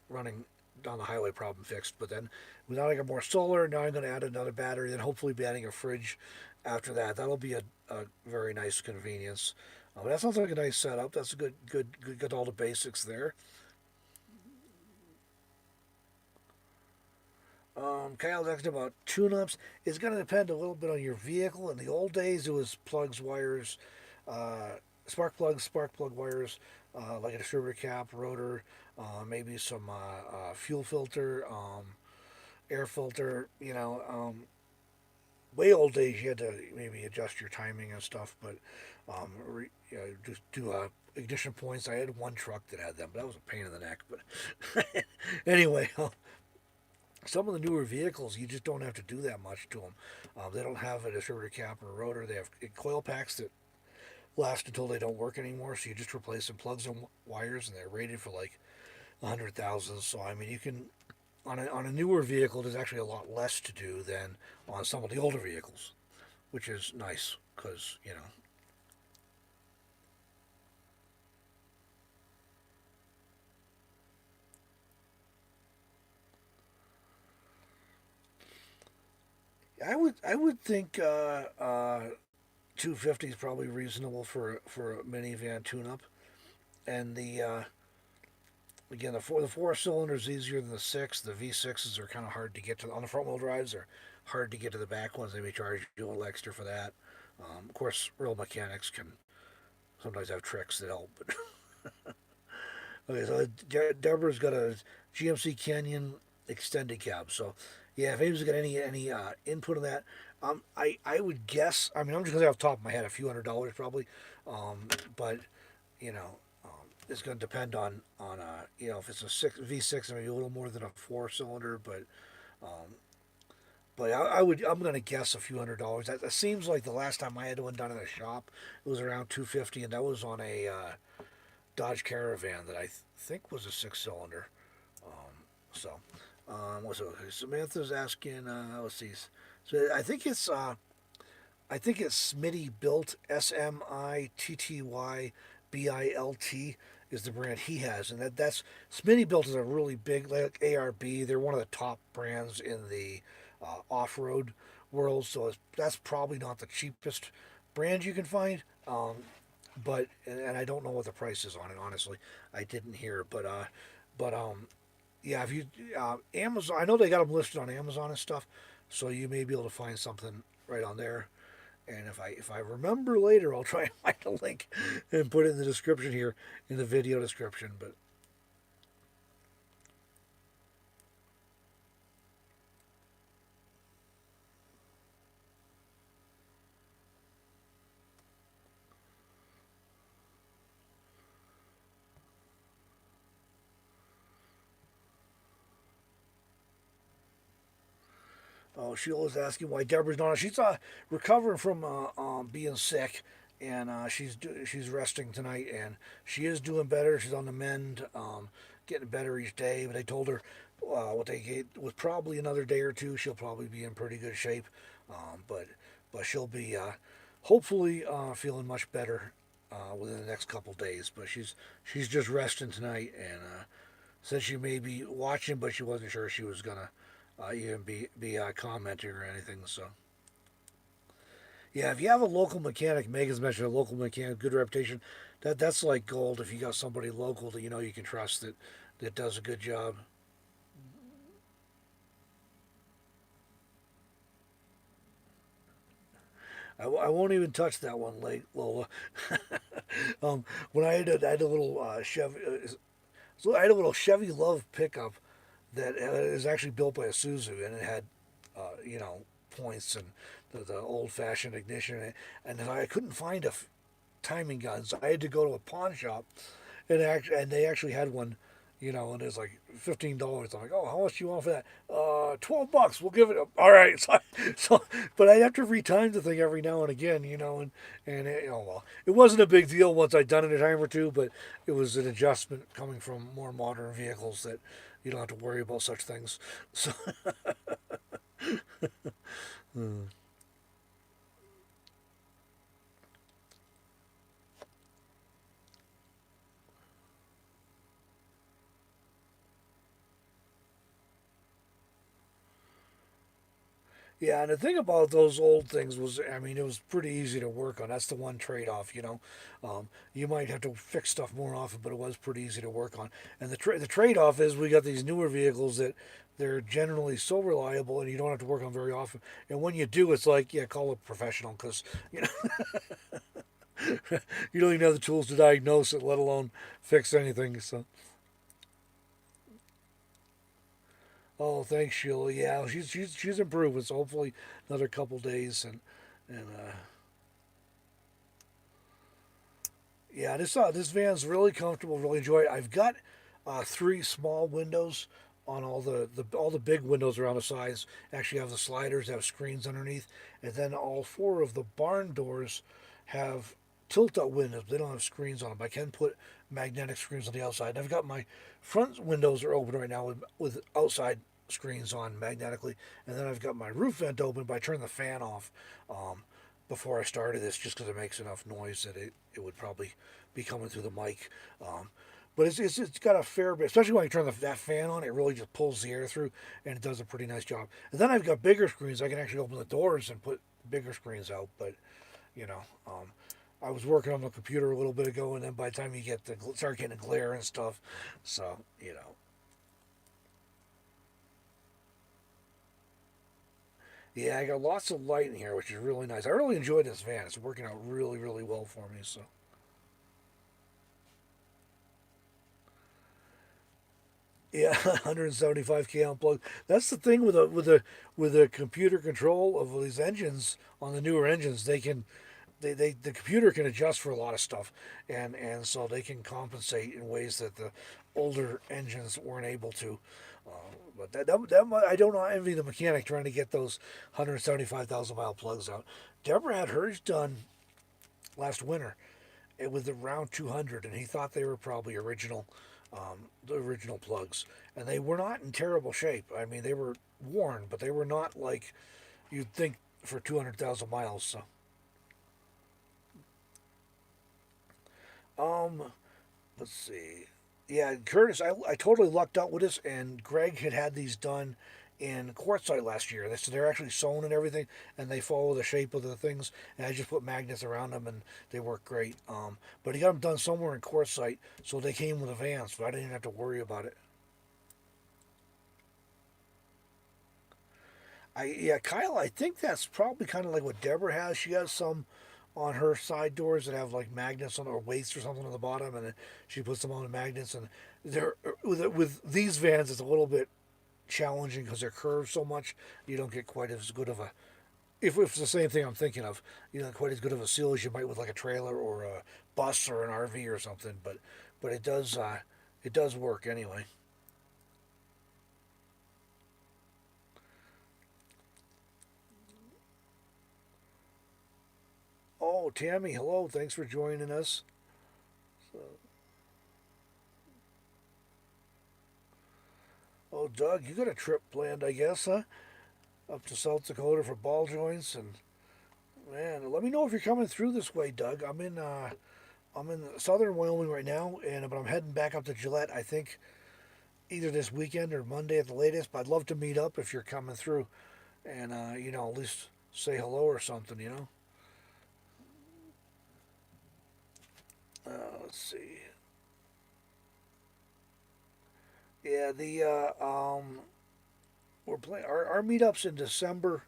running down the highway problem fixed. But then now I got more solar. Now I'm gonna add another battery. Then hopefully be adding a fridge after that. That'll be a very nice convenience. That sounds like a nice setup. That's a good. Got all the basics there. Kyle's asking about tune-ups. It's going to depend a little bit on your vehicle. In the old days, it was plugs, wires, uh, spark plug wires, like a distributor cap, rotor, maybe some fuel filter, air filter. Way old days, you had to maybe adjust your timing and stuff, but just do ignition points. I had one truck that had them, but that was a pain in the neck. But anyway, some of the newer vehicles, you just don't have to do that much to them. They don't have a distributor cap or a rotor. They have coil packs that last until they don't work anymore. So you just replace some plugs and wires, and they're rated for like 100,000. So I mean, you can on a newer vehicle, there's actually a lot less to do than on some of the older vehicles, which is nice because I would think 250 is probably reasonable for a minivan tune-up. and the again the four cylinders easier than the six. The V6s are kind of hard to get to on the front wheel drives. They're hard to get to the back ones. They may charge you a little extra for that. Of course, real mechanics can sometimes have tricks that help. But okay, so Deborah's got a GMC Canyon extended cab. So yeah, if anybody's got any input on that, I would guess. I mean, I'm just gonna say off the top of my head, a few $100s probably. But you know, it's going to depend on if it's a six V6, maybe a little more than a four cylinder, um, but I'm going to guess a few $100s. That seems like the last time I had one done in a shop, it was around 250, and that was on a Dodge Caravan that I think was a six cylinder. So, what's it? Samantha's asking. Let's see. So I think it's Smitty Built, SMITTYBILT is the brand he has, and that's Smitty Built is a really big like ARB. They're one of the top brands in the off-road world, so that's probably not the cheapest brand you can find. But and I don't know what the price is on it. Honestly, I didn't hear, but yeah, if you Amazon, I know they got them listed on Amazon and stuff, so you may be able to find something right on there. And if I remember later, I'll try and find a link and put it in the description here in the video description. But oh, Sheila's asking why Deborah's not. She's recovering from being sick, and she's resting tonight, and she is doing better. She's on the mend, getting better each day. But they told her what they gave was probably another day or two. She'll probably be in pretty good shape, but she'll be hopefully feeling much better within the next couple days. But she's just resting tonight, and said she may be watching, but she wasn't sure she was gonna even be commenting or anything. So yeah, if you have a local mechanic, Megan's mentioned a local mechanic, good reputation. That's like gold. If you got somebody local that you can trust that does a good job. I won't even touch that one, late Lola. When I had a little Chevy, so I had a little Chevy Love pickup that is actually built by a Suzu, and it had, points and the old-fashioned ignition, and I couldn't find timing gun, so I had to go to a pawn shop, and they actually had one, and it was like $15. I'm like, oh, how much do you want for that? $12. We'll give it. All right. But I'd have to retime the thing every now and again, and well, it wasn't a big deal once I'd done it a time or two, but it was an adjustment coming from more modern vehicles that you don't have to worry about such things. So, yeah, and the thing about those old things was, I mean, it was pretty easy to work on. That's the one trade-off. You might have to fix stuff more often, but it was pretty easy to work on. And the trade-off is we got these newer vehicles that they're generally so reliable, and you don't have to work on very often. And when you do, it's like, yeah, call a professional because you don't even have the tools to diagnose it, let alone fix anything. So, oh, thanks, Sheila. Yeah, she's improving. So hopefully another couple days, and yeah, this van's really comfortable. Really enjoy it. I've got three small windows on all the big windows around the sides. Actually, have the sliders have screens underneath, and then all four of the barn doors have tilt-out windows. They don't have screens on them. I can put magnetic screens on the outside. And I've got my front windows are open right now with outside screens on magnetically, and then I've got my roof vent open. But I turned the fan off before I started this, just because it makes enough noise that it would probably be coming through the mic. Um, but it's got a fair bit, especially when you turn that fan on. It really just pulls the air through, and it does a pretty nice job. And then I've got bigger screens. I can actually open the doors and put bigger screens out. But you know, um, I was working on the computer a little bit ago, and then by the time you get the start getting the glare and stuff, so yeah, I got lots of light in here, which is really nice. I really enjoyed this van. It's working out really, really well for me. So yeah, 175K unplugged. That's the thing with the computer control of these engines on the newer engines. They the computer can adjust for a lot of stuff, and so they can compensate in ways that the older engines weren't able to. But I don't envy the mechanic trying to get those 175,000 mile plugs out. Deborah had hers done last winter. It was around 200, and he thought they were probably the original plugs, and they were not in terrible shape. I mean, they were worn, but they were not like you'd think for 200,000 miles. So, um, let's see. Yeah, Curtis, I totally lucked out with this, and Greg had these done in quartzite last year. So they're actually sewn and everything, and they follow the shape of the things. And I just put magnets around them, and they work great. But he got them done somewhere in quartzite, so they came with a van, so I didn't even have to worry about it. Yeah, Kyle, I think that's probably kind of like what Deborah has. She has some on her side doors that have like magnets on or weights or something on the bottom, and then she puts them on the magnets. And they're with these vans, it's a little bit challenging because they're curved so much. You don't get quite as good of a if it's the same thing I'm thinking of, you know, quite as good of a seal as you might with like a trailer or a bus or an RV or something. But it does work anyway. Oh, Tammy, hello. Thanks for joining us. So, oh, Doug, you got a trip planned, I guess, huh? Up to South Dakota for ball joints and man, let me know if you're coming through this way, Doug. I'm in southern Wyoming right now, and but I'm heading back up to Gillette. I think either this weekend or Monday at the latest. But I'd love to meet up if you're coming through, and at least say hello or something. Let's see. Yeah, the we're playing our meetups in December,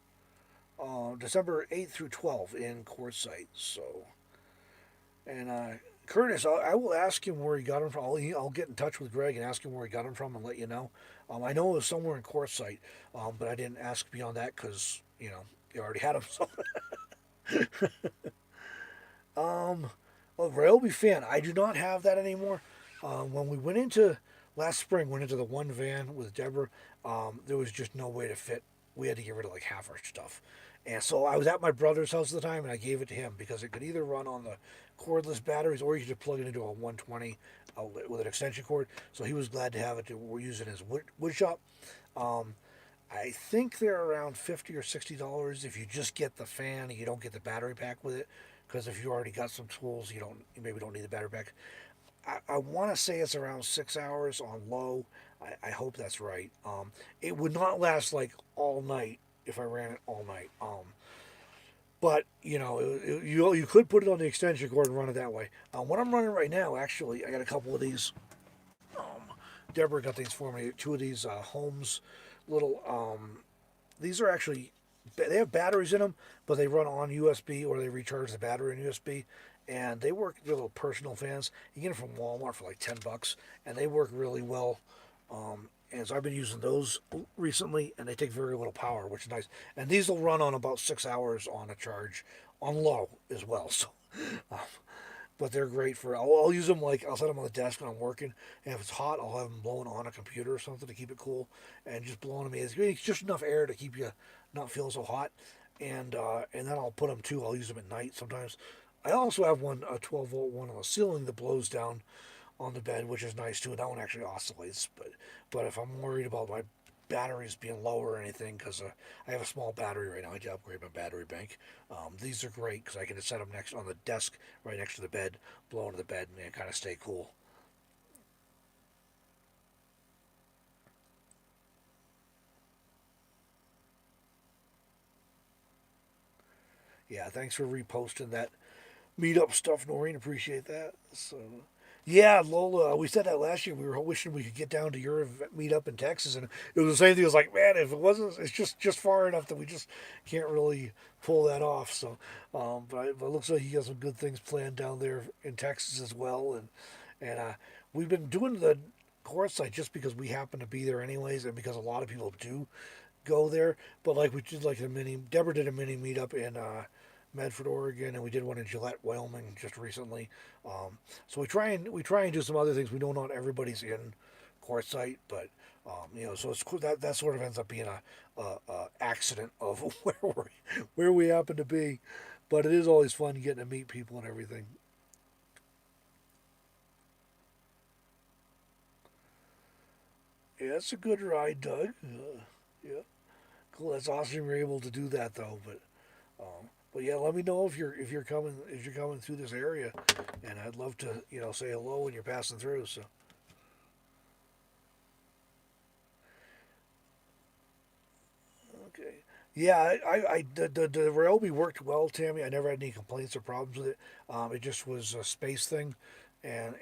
December 8th through 12th in Quartzsite. So, and Curtis, I will ask him where he got them from. I'll get in touch with Greg and ask him where he got them from and let you know. I know it was somewhere in Quartzsite, but I didn't ask beyond that because you already had them. So, um, well, Ryobi fan, I do not have that anymore. When we went into last spring, went into the one van with Deborah, there was just no way to fit. We had to get rid of like half our stuff. And so I was at my brother's house at the time, and I gave it to him because it could either run on the cordless batteries or you could plug it into a 120 outlet with an extension cord. So he was glad to have it. We're using his wood shop. Um, I think they're around $50 or $60 if you just get the fan and you don't get the battery pack with it. Because if you already got some tools, you maybe don't need the battery pack. I want to say it's around 6 hours on low. I hope that's right. It would not last like all night if I ran it all night. But you could put it on the extension cord and run it that way. What I'm running right now, actually, I got a couple of these. Um, Deborah got these for me. Two of these Holmes little. These are actually they have batteries in them, but they run on USB or they recharge the battery in USB, and they work. They're little personal fans. You get them from Walmart for like $10, and they work really well. And so I've been using those recently, and they take very little power, which is nice. And these will run on about 6 hours on a charge, on low as well. So, um, but they're great for. I'll use them like I'll set them on the desk when I'm working, and if it's hot, I'll have them blowing on a computer or something to keep it cool, and just blowing them in. It's just enough air to keep you not feeling so hot, and then I'll put them too. I'll use them at night sometimes. I also have a 12-volt one on the ceiling that blows down on the bed, which is nice too. And that one actually oscillates. But if I'm worried about my batteries being low or anything, because I have a small battery right now, I need to upgrade my battery bank. These are great because I can just set them next on the desk, right next to the bed, blow into the bed, and kind of stay cool. Yeah, thanks for reposting that meetup stuff, Noreen. Appreciate that. So, yeah, Lola, we said that last year. We were wishing we could get down to your meetup in Texas, and it was the same thing. It was like, man, if it wasn't, it's just far enough that we just can't really pull that off. So, but it looks like you got some good things planned down there in Texas as well, and we've been doing the course site just because we happen to be there anyways, and because a lot of people do go there. But like we did like a mini. Deborah did a mini meetup in Medford, Oregon, and we did one in Gillette, Wyoming, just recently. So we try and do some other things. We know not everybody's in Quartzsite, but so it's cool that sort of ends up being a accident of where we happen to be. But it is always fun getting to meet people and everything. Yeah, it's a good ride, Doug. Yeah, cool. That's awesome you're able to do that though. But yeah, let me know if you're coming through this area, and I'd love to say hello when you're passing through. So okay, yeah, the Ryobi worked well, Tammy. I never had any complaints or problems with it. It just was a space thing, and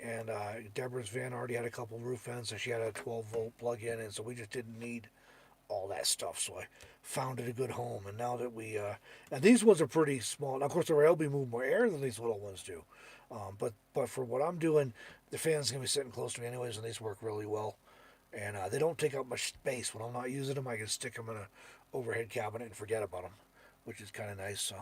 Deborah's van already had a couple roof vents, and she had a 12-volt plug-in, and so we just didn't need all that stuff. So I found it a good home. And now that and these ones are pretty small. Now, of course, the Ryobi move more air than these little ones do. But for what I'm doing, the fan's gonna be sitting close to me anyways, and these work really well. And they don't take up much space. When I'm not using them, I can stick them in a overhead cabinet and forget about them, which is kind of nice. So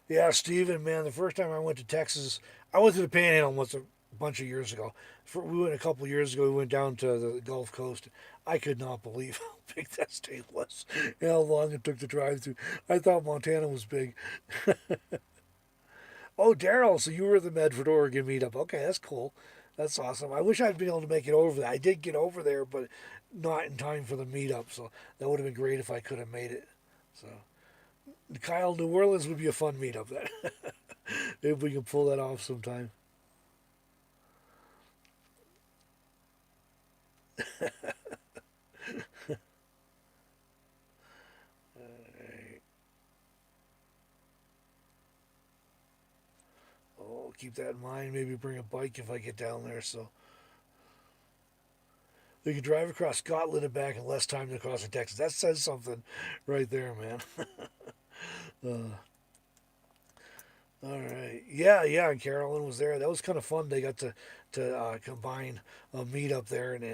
yeah, Steven, man, the first time I went to Texas, I went to the Panhandle once a bunch of years ago. We went a couple of years ago. We went down to the Gulf Coast. I could not believe how big that state was and how long it took to drive through. I thought Montana was big. Oh, Daryl, so you were at the Medford, Oregon meetup. Okay, that's cool. That's awesome. I wish I'd been able to make it over there. I did get over there, but not in time for the meetup. So that would have been great if I could have made it. So Kyle, New Orleans would be a fun meetup then. If we can pull that off sometime. Oh, keep that in mind. Maybe bring a bike if I get down there. So we can drive across Scotland and back in less time than crossing Texas. That says something right there, man. uh, all right. Yeah, yeah. And Carolyn was there. That was kind of fun. They got to combine a meet up there, and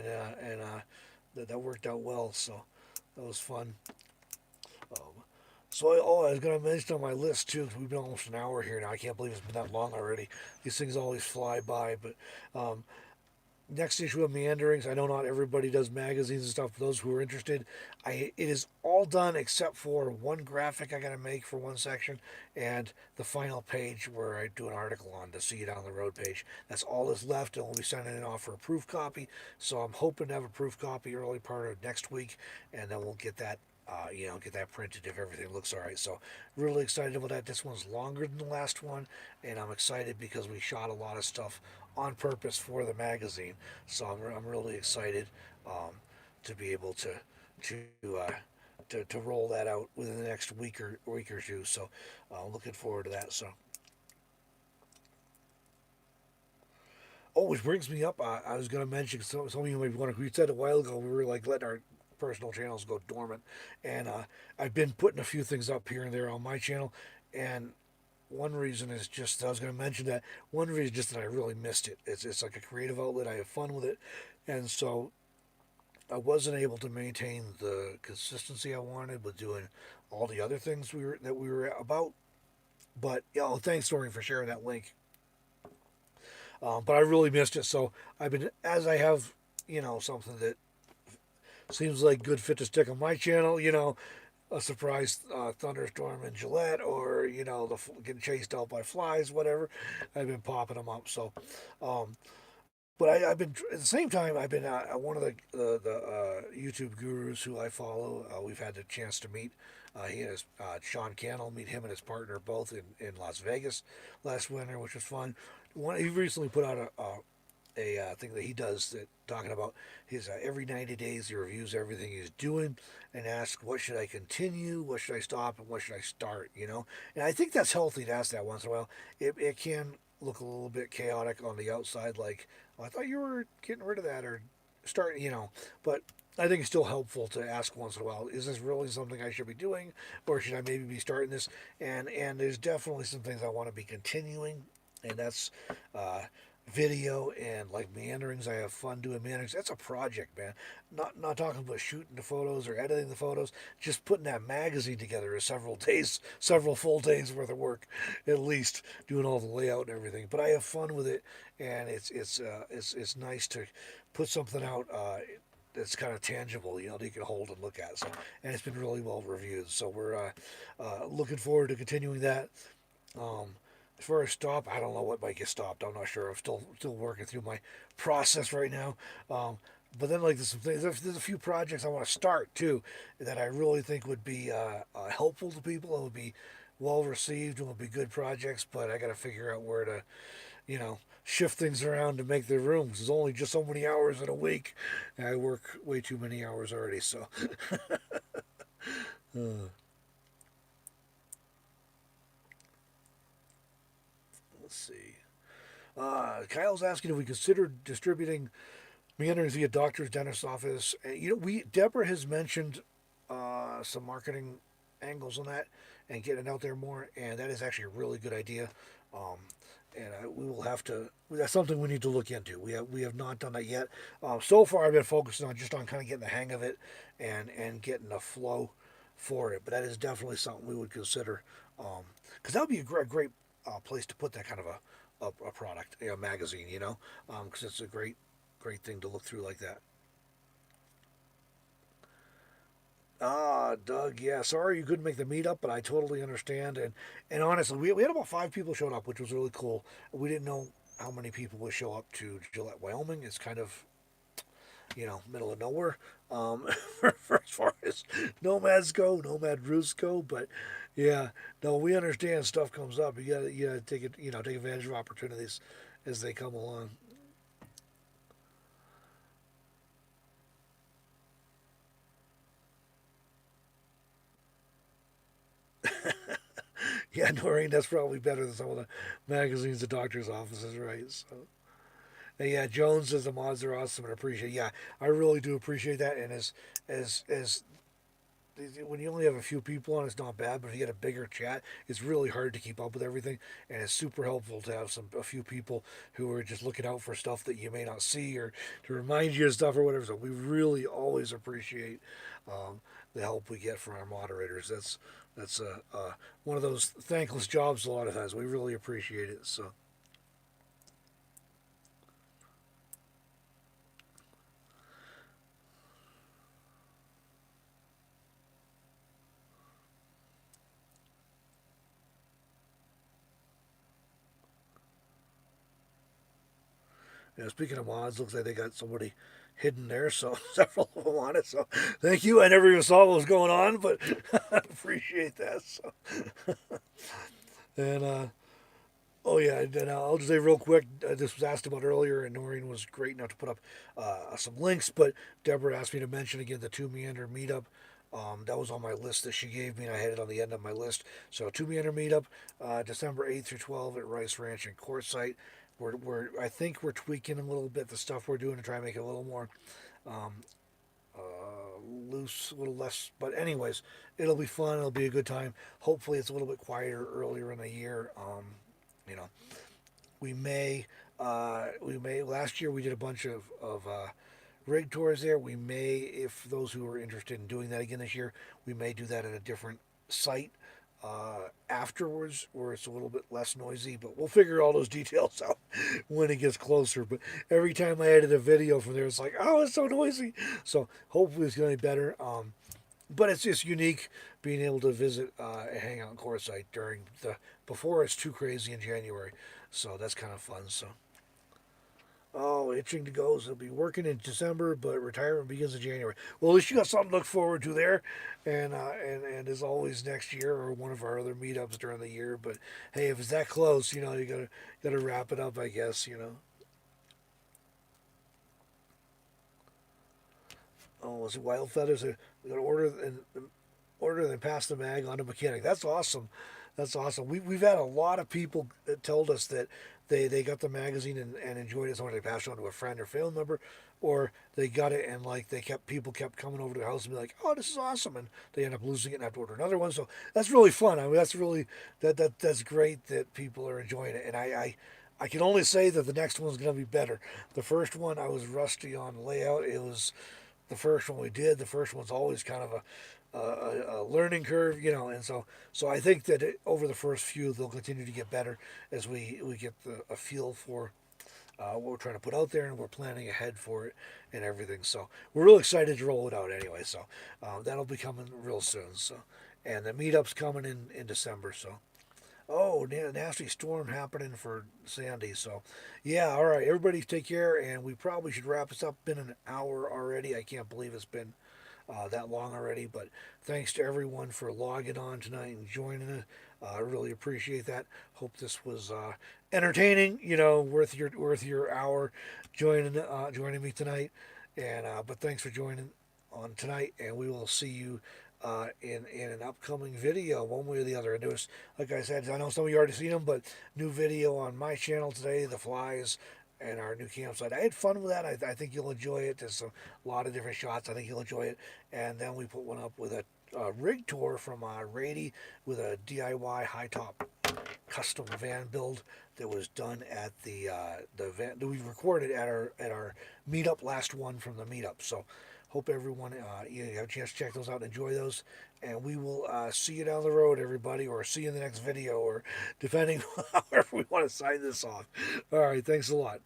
that worked out well. So that was fun. Um, I was going to mention on my list too. 'Cause we've been almost an hour here now. I can't believe it's been that long already. These things always fly by. But um, next issue of Meanderings. I know not everybody does magazines and stuff. For those who are interested, it is all done except for one graphic I got to make for one section, and the final page where I do an article on the See You Down the Road page. That's all that's left, and we'll be sending it off for a proof copy. So I'm hoping to have a proof copy early part of next week, and then we'll get that. Get that printed if everything looks all right. So, really excited about that. This one's longer than the last one, and I'm excited because we shot a lot of stuff on purpose for the magazine. So I'm really excited um, to be able to, uh, to roll that out within the next week or two. So looking forward to that. So which brings me up. I was going to mention some of you might be wondering. We said a while ago we were like letting our personal channels go dormant, and I've been putting a few things up here and there on my channel, and one reason is just I was going to mention that one reason is just that I really missed it. It's like a creative outlet. I have fun with it, and so I wasn't able to maintain the consistency I wanted with doing all the other things we were about. But thanks, Dorian, for sharing that link. But I really missed it, so I've been as I have something that seems like good fit to stick on my channel. A surprise thunderstorm in Gillette, or getting chased out by flies, whatever. I've been popping them up. So, um, but I've been at the same time. I've been one of the YouTube gurus who I follow. We've had the chance to meet. He and his Sean Cannell, meet him and his partner both in Las Vegas last winter, which was fun. He recently put out a thing that he does that talking about his every 90 days he reviews everything he's doing and asks what should I continue, what should I stop, and what should I start. And I think that's healthy to ask that once in a while. It can look a little bit chaotic on the outside, like, oh, I thought you were getting rid of that or start. But I think it's still helpful to ask once in a while, is this really something I should be doing, or should I maybe be starting this? And there's definitely some things I want to be continuing, and that's uh, video and like meanderings. I have fun doing meanderings. That's a project, man. Not talking about shooting the photos or editing the photos. Just putting that magazine together is several days, several full days worth of work, at least doing all the layout and everything. But I have fun with it, and it's nice to put something out. That's kind of tangible, that you can hold and look at. So, and it's been really well reviewed. So we're looking forward to continuing that. Um, as far as stop, I don't know what might get stopped. I'm not sure. I'm still working through my process right now. Um, but then, like, there's a few projects I want to start too that I really think would be helpful to people and would be well received and would be good projects. But I got to figure out where to, shift things around to make the rooms. There's only just so many hours in a week, and I work way too many hours already. So, uh, let's see. Kyle's asking if we consider distributing meanderings via doctor's dentist's office. We Deborah has mentioned some marketing angles on that and getting it out there more, and that is actually a really good idea. Um, and we will have to. That's something we need to look into. We have not done that yet. So far, I've been focusing on just on kind of getting the hang of it and getting the flow for it. But that is definitely something we would consider because that would be a great place to put that kind of a product, a magazine, because it's a great thing to look through like that. Ah, Doug, yeah, sorry you couldn't make the meetup, but I totally understand. And honestly, we had about 5 people showed up, which was really cool. We didn't know how many people would show up to Gillette, Wyoming. It's kind of, middle of nowhere, for as far as nomads go, nomad roots go. But yeah, no, we understand stuff comes up. You gotta take it, take advantage of opportunities as they come along. Yeah, Noreen, that's probably better than some of the magazines the doctor's offices, right? So, and yeah, Jones says the mods are awesome and appreciate. Yeah, I really do appreciate that. And as when you only have a few people on, it's not bad. But if you get a bigger chat, it's really hard to keep up with everything. And it's super helpful to have a few people who are just looking out for stuff that you may not see or to remind you of stuff or whatever. So we really always appreciate the help we get from our moderators. That's one of those thankless jobs a lot of times. We really appreciate it. So. Speaking of mods, looks like they got somebody hidden there, so several of them on it. So thank you. I never even saw what was going on, but I appreciate that. So and oh yeah, and I'll just say real quick. This was asked about earlier, and Noreen was great enough to put up some links. But Deborah asked me to mention again the two Meander meetup. That was on my list that she gave me, and I had it on the end of my list. So two Meander meetup, December 8th through 12th at Rice Ranch and Quartzsite. I think we're tweaking a little bit the stuff we're doing to try and make it a little more um, loose, a little less. But anyways, it'll be fun. It'll be a good time. Hopefully, it's a little bit quieter earlier in the year. You know, we may. Last year we did a bunch of rig tours there. We may, if those who are interested in doing that again this year, we may do that at a different site afterwards where it's a little bit less noisy, but we'll figure all those details out when it gets closer. But every time I edit a video from there, it's like, oh, it's so noisy. So hopefully it's going to be better. But it's just unique being able to visit and hang out in Quartzsite during before it's too crazy in January. So that's kind of fun. So. Oh, itching to go. So he'll be working in December, but retirement begins in January. Well, at least you got something to look forward to there, and as always next year or one of our other meetups during the year. But hey, if it's that close, you gotta wrap it up, I guess. oh, was it Wild Feathers? We got to order and then pass the mag on to mechanic. That's awesome. That's awesome. We've had a lot of people that told us that they got the magazine and enjoyed it so much they passed it on to a friend or family member, or they got it and like people kept coming over to their house and be like, oh, this is awesome, and they end up losing it and have to order another one. So that's really fun. I mean, that's really that's great that people are enjoying it, and I can only say that the next one's going to be better. The first one I was rusty on layout. It was the first one we did. The first one's always kind of a learning curve, you know, and so I think that over the first few they'll continue to get better as we get a feel for what we're trying to put out there, and we're planning ahead for it and everything. So we're real excited to roll it out anyway. So that'll be coming real soon. So and the meetup's coming in December. So oh, nasty storm happening for Sandy. So, yeah, all right, everybody take care, and we probably should wrap this up. Been an hour already. I can't believe it's been that long already. But thanks to everyone for logging on tonight and joining us. I really appreciate that. Hope this was entertaining. You know, worth your hour joining me tonight. And but thanks for joining on tonight, and we will see you in an upcoming video, one way or the other. And there's, like I said, I know some of you already seen them, but new video on my channel today, the flies and our new campsite. I had fun with that. I think you'll enjoy it. There's a lot of different shots. I think you'll enjoy it. And then we put one up with a rig tour from Rady with a DIY high top custom van build that was done at the van that we recorded at our meetup, last one from the meetup. So hope everyone you have a chance to check those out and enjoy those. And we will see you down the road, everybody, or see you in the next video, or depending however we want to sign this off. All right, thanks a lot.